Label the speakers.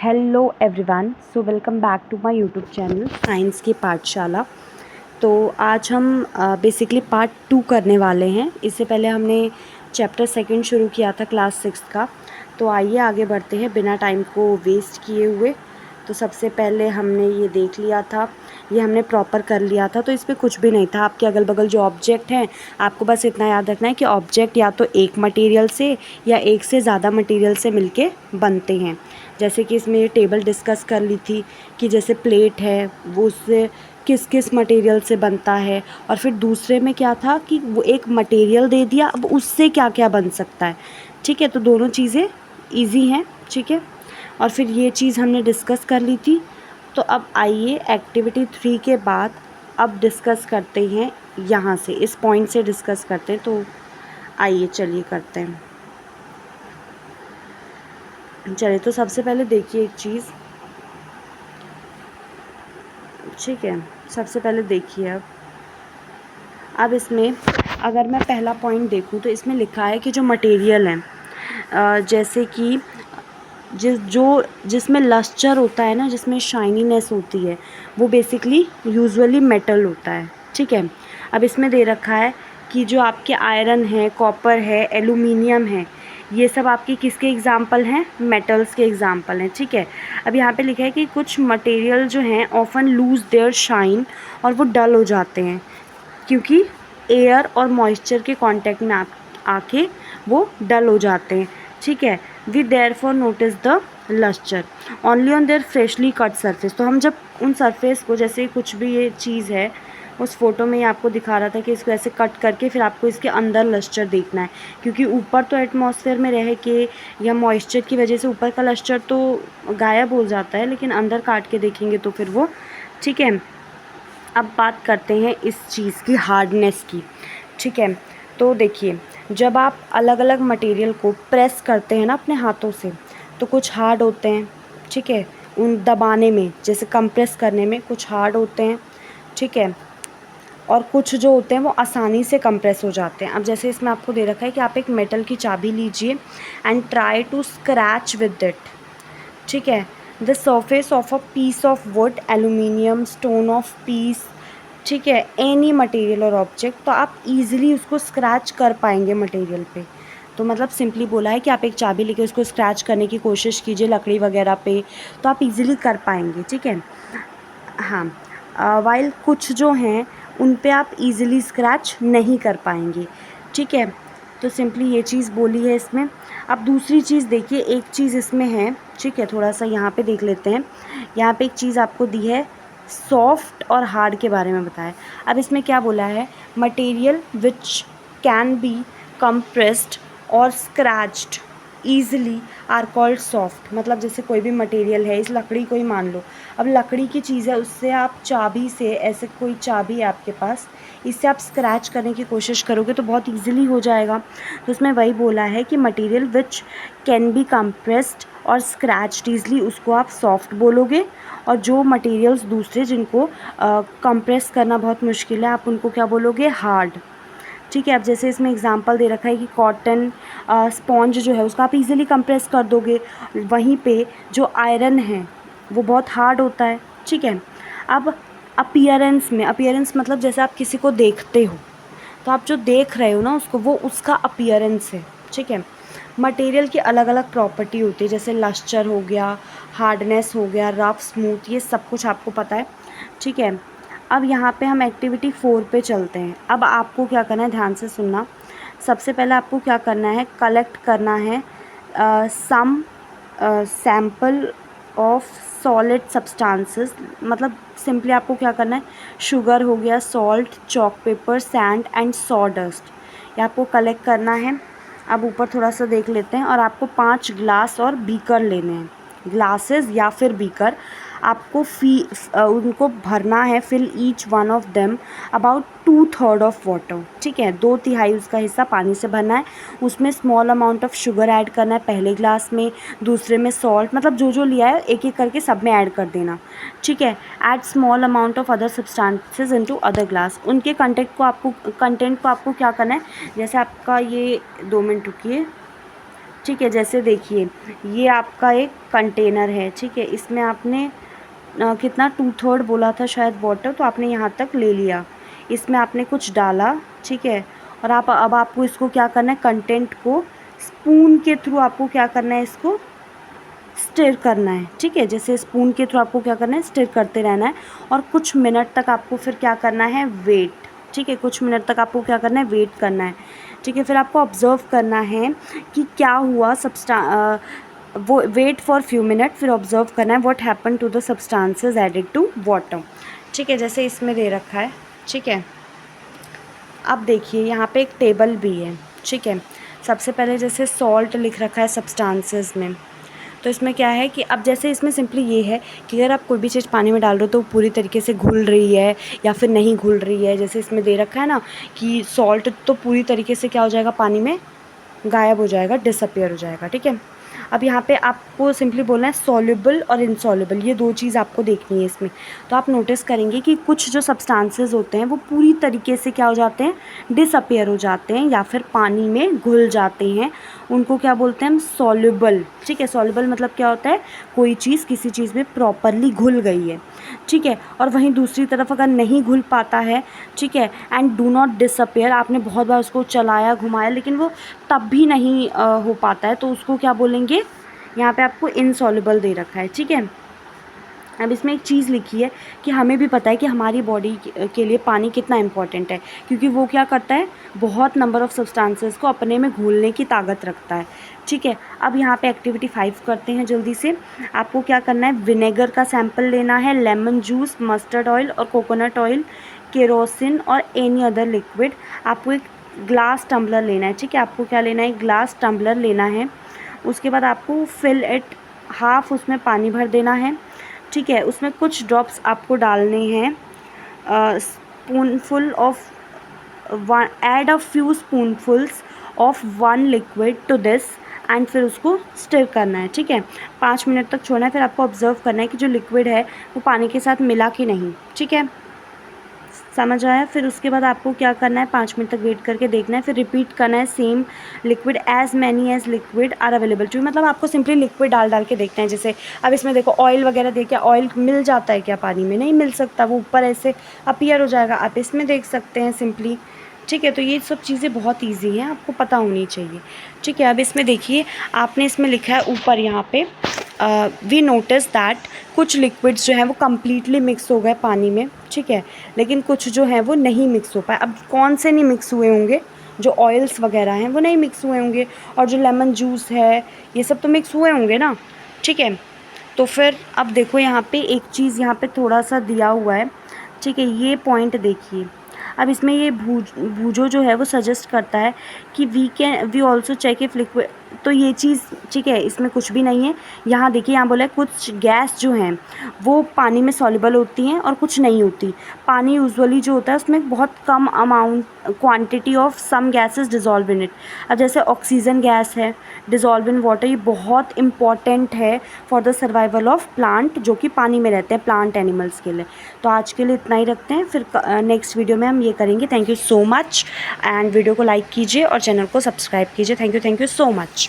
Speaker 1: Hello everyone, so welcome back to my YouTube channel science की पाठशाला। तो आज हम बेसिकली पार्ट 2 करने वाले हैं। इससे पहले हमने चैप्टर सेकंड शुरू किया था क्लास 6 का। तो आइए आगे बढ़ते हैं बिना टाइम को वेस्ट किए हुए। तो सबसे पहले हमने ये देख लिया था, ये हमने प्रॉपर कर लिया था। तो इस पर कुछ भी नहीं था। आपके अगल बगल जो ऑब्जेक्ट हैं, आपको बस इतना याद रखना है कि ऑब्जेक्ट या तो एक मटेरियल से या एक से ज़्यादा मटेरियल से मिलके बनते हैं। जैसे कि इसमें ये टेबल डिस्कस कर ली थी कि जैसे प्लेट है वो उससे किस किस मटेरियल से बनता है, और फिर दूसरे में क्या था कि वो एक मटेरियल दे दिया, अब उससे क्या क्या बन सकता है। ठीक है, तो दोनों चीज़ें इजी हैं। ठीक है, और फिर ये चीज़ हमने डिस्कस कर ली थी। तो अब आइए एक्टिविटी 3 के बाद अब डिस्कस करते हैं, यहाँ से इस पॉइंट से डिस्कस करते हैं। तो आइए चलिए करते हैं। चलिए, तो सबसे पहले देखिए एक चीज़। ठीक है, सबसे पहले देखिए अब इसमें अगर मैं पहला पॉइंट देखूँ तो इसमें लिखा है कि जो मटेरियल है, जैसे कि जिसमें लस्टर होता है ना, जिसमें शाइनीनेस होती है, वो बेसिकली यूजुअली मेटल होता है। ठीक है, अब इसमें दे रखा है कि जो आपके आयरन है, कॉपर है, एल्यूमिनियम है, ये सब आपके किसके एग्जाम्पल हैं? मेटल्स के एग्जाम्पल हैं। ठीक है, अब यहाँ पे लिखा है कि कुछ मटेरियल जो हैं ऑफन लूज देयर शाइन, और वो डल हो जाते हैं क्योंकि एयर और मॉइस्चर के कांटेक्ट में आके वो डल हो जाते हैं। ठीक है, we therefore notice the lustre only on their freshly cut surface. तो हम जब उन सरफेस को, जैसे कुछ भी ये चीज़ है, उस फोटो में ये आपको दिखा रहा था कि इसको ऐसे कट करके फिर आपको इसके अंदर लस्टर देखना है, क्योंकि ऊपर तो एटमॉस्फेयर में रह के या मॉइस्चर की वजह से ऊपर का लस्टर तो गायब हो जाता है, लेकिन अंदर काट के देखेंगे तो फिर वो ठीक है। अब बात करते हैं इस चीज़ की, हार्डनेस की। ठीक है, तो देखिए, जब आप अलग अलग मटेरियल को प्रेस करते हैं ना अपने हाथों से, तो कुछ हार्ड होते हैं। ठीक है, उन दबाने में, जैसे कंप्रेस करने में कुछ हार्ड होते हैं। ठीक है, और कुछ जो होते हैं वो आसानी से कंप्रेस हो जाते हैं। अब जैसे इसमें आपको दे रखा है कि आप एक मेटल की चाबी लीजिए and try to scratch with it. ठीक है, the surface of a piece of wood, aluminium, stone of piece, ठीक है, एनी मटेरियल और ऑब्जेक्ट, तो आप इजीली उसको स्क्रैच कर पाएंगे मटेरियल पे। तो मतलब सिंपली बोला है कि आप एक चाबी लेके उसको स्क्रैच करने की कोशिश कीजिए लकड़ी वगैरह पे, तो आप इजीली कर पाएंगे। ठीक है, हाँ, वाइल कुछ जो हैं उन पे आप इजीली स्क्रैच नहीं कर पाएंगे। ठीक है, तो सिंपली ये चीज़ बोली है इसमें। अब दूसरी चीज़ देखिए, एक चीज़ इसमें है। ठीक है, थोड़ा सा यहाँ पे देख लेते हैं। यहाँ पे एक चीज़ आपको दी है, सॉफ्ट और हार्ड के बारे में बताया। अब इसमें क्या बोला है? Material which can be compressed और scratched easily are called soft. मतलब जैसे कोई भी मटेरियल है, इस लकड़ी को ही मान लो, अब लकड़ी की चीज़ है, उससे आप चाबी से, ऐसे कोई चाबी है आपके पास, इससे आप स्क्रैच करने की कोशिश करोगे तो बहुत इजीली हो जाएगा। तो उसमें वही बोला है कि material which can be compressed और स्क्रैच्ड ईज़िली, उसको आप सॉफ्ट बोलोगे। और जो मटेरियल्स दूसरे जिनको कंप्रेस करना बहुत मुश्किल है, आप उनको क्या बोलोगे? हार्ड। ठीक है, अब जैसे इसमें एग्जांपल दे रखा है कि कॉटन स्पॉन्ज जो है उसको आप इजीली कंप्रेस कर दोगे, वहीं पे जो आयरन है वो बहुत हार्ड होता है। ठीक है, अब अपीयरेंस में, अपीयरेंस मतलब जैसे आप किसी को देखते हो, तो आप जो देख रहे हो ना उसको, वो उसका अपीयरेंस है। ठीक है, मटेरियल की अलग अलग प्रॉपर्टी होती है, जैसे लस्टर हो गया, हार्डनेस हो गया, रफ स्मूथ, ये सब कुछ आपको पता है। ठीक है, अब यहाँ पे हम एक्टिविटी 4 पे चलते हैं। अब आपको क्या करना है, ध्यान से सुनना। सबसे पहले आपको क्या करना है? कलेक्ट करना है सम सैम्पल ऑफ सॉलिड सब्सटेंसेस। मतलब सिंपली आपको क्या करना है? शुगर हो गया, salt, chalk paper, sand and sawdust, ये आपको कलेक्ट करना है। अब ऊपर थोड़ा सा देख लेते हैं, और आपको 5 ग्लास और बीकर लेने हैं, ग्लासेस या फिर बीकर। आपको उनको भरना है, fill each one of them about 2/3 of water. ठीक है, 2/3 उसका हिस्सा पानी से भरना है। उसमें small amount of sugar add करना है पहले ग्लास में, दूसरे में सॉल्ट, मतलब जो जो लिया है एक एक करके सब में ऐड कर देना। ठीक है, add small amount of other substances into other glass. उनके कंटेंट को आपको क्या करना है? जैसे आपका ये 2 मिनट रुकिए। ठीक है। जैसे देखिए ये आपका एक कंटेनर है, ठीक है, इसमें आपने कितना 2/3 बोला था शायद वाटर, तो आपने यहाँ तक ले लिया, इसमें आपने कुछ डाला, ठीक है। और अब आपको इसको क्या करना है, कंटेंट को स्पून के थ्रू आपको क्या करना है, इसको स्टिर करना है, ठीक है। जैसे स्पून के थ्रू आपको क्या करना है, स्टिर करते रहना है और कुछ मिनट तक आपको फिर क्या करना है, वेट, ठीक है, कुछ मिनट तक आपको क्या करना है, वेट करना है, ठीक है। फिर आपको ऑब्ज़र्व करना है कि क्या हुआ वो वेट फॉर फ्यू मिनट, फिर ऑब्ज़र्व करना है what happen to the substances added to water, ठीक है। जैसे इसमें दे रखा है, ठीक है। अब देखिए यहाँ पे एक टेबल भी है, ठीक है। सबसे पहले जैसे सॉल्ट लिख रखा है सब्सटेंसेस में, तो इसमें क्या है कि अब जैसे इसमें सिंपली ये है कि अगर आप कोई भी चीज़ पानी में डाल रहे हो तो पूरी तरीके से घुल रही है या फिर नहीं घुल रही है। जैसे इसमें दे रखा है ना कि सॉल्ट तो पूरी तरीके से क्या हो जाएगा, पानी में गायब हो जाएगा, डिसअपियर हो जाएगा, ठीक है। अब यहाँ पे आपको सिंपली बोलना है सॉल्युबल और इनसॉल्युबल, ये दो चीज़ आपको देखनी है इसमें। तो आप नोटिस करेंगे कि कुछ जो सब्सटेंसेस होते हैं वो पूरी तरीके से क्या हो जाते हैं, डिसअपियर हो जाते हैं या फिर पानी में घुल जाते हैं, उनको क्या बोलते हैं हम, सॉल्युबल, ठीक है। सॉल्युबल मतलब क्या होता है, कोई चीज़ किसी चीज़ में प्रॉपरली घुल गई है, ठीक है। और वहीं दूसरी तरफ अगर नहीं घुल पाता है, ठीक है, एंड डू नॉट डिसअपियर, आपने बहुत बार उसको चलाया घुमाया लेकिन वो तब भी नहीं हो पाता है, तो उसको क्या बोलेंगे, यहाँ पे आपको इनसॉल्युबल दे रखा है, ठीक है। अब इसमें एक चीज़ लिखी है कि हमें भी पता है कि हमारी बॉडी के लिए पानी कितना इम्पॉर्टेंट है, क्योंकि वो क्या करता है, बहुत नंबर ऑफ़ सब्सटेंसेस को अपने में घोलने की ताकत रखता है, ठीक है। अब यहाँ पे एक्टिविटी 5 करते हैं जल्दी से। आपको क्या करना है, विनेगर का सैंपल लेना है, लेमन जूस, मस्टर्ड ऑयल और कोकोनट ऑयल, केरोसिन और एनी अदर लिक्विड। आपको एक ग्लास टम्बलर लेना है, ठीक है। आपको क्या लेना है, एक ग्लास टम्बलर लेना है। उसके बाद आपको फिल इट, हाफ उसमें पानी भर देना है, ठीक है। उसमें कुछ ड्रॉप्स आपको डालने हैं, spoonful of one, add a few spoonfuls of one liquid to this and फिर उसको स्टिर करना है, ठीक है। 5 मिनट तक छोड़ना है। फिर आपको ऑब्जर्व करना है कि जो लिक्विड है वो पानी के साथ मिला कि नहीं, ठीक है, समझ आया। फिर उसके बाद आपको क्या करना है, 5 मिनट तक वेट करके देखना है, फिर रिपीट करना है same liquid as many as liquid are available to, मतलब आपको सिंपली लिक्विड डाल डाल के देखना है। जैसे अब इसमें देखो ऑयल वगैरह देखिए, ऑयल मिल जाता है क्या पानी में, नहीं मिल सकता, वो ऊपर ऐसे अपीयर हो जाएगा, आप इसमें देख सकते हैं सिंपली, ठीक है। तो ये सब चीज़ें बहुत ईजी हैं, आपको पता होनी चाहिए, ठीक है। अब इसमें देखिए आपने इसमें लिखा है ऊपर यहाँ पे, वी नोटिस दैट कुछ लिक्विड्स जो हैं वो कम्प्लीटली मिक्स हो गए पानी में, ठीक है, लेकिन कुछ जो हैं वो नहीं मिक्स हो पाए। अब कौन से नहीं मिक्स हुए होंगे, जो ऑयल्स वगैरह हैं वो नहीं मिक्स हुए होंगे, और जो लेमन जूस है ये सब तो मिक्स हुए होंगे ना, ठीक है। तो फिर अब देखो यहाँ पे एक चीज़ यहाँ पे थोड़ा सा दिया हुआ है, ठीक है, ये पॉइंट देखिए। अब इसमें ये भूजो जो है वो सजेस्ट करता है कि we also check if liquid, तो ये चीज़ ठीक है, इसमें कुछ भी नहीं है। यहाँ देखिए, यहाँ बोला है कुछ गैस जो हैं वो पानी में सॉल्युबल होती हैं और कुछ नहीं होती। पानी यूजुअली जो होता है उसमें बहुत कम amount quantity of some gases dissolve in it. अब जैसे ऑक्सीजन गैस है डिज़ोल्व इन वाटर, ये बहुत इंपॉर्टेंट है for the survival of plant जो कि पानी में रहते हैं, प्लांट एनिमल्स के लिए। तो आज के लिए इतना ही रखते हैं, फिर नेक्स्ट वीडियो में हम ये करेंगे। Thank you so much, and video को लाइक कीजिए और चैनल को सब्सक्राइब कीजिए। Thank you so much.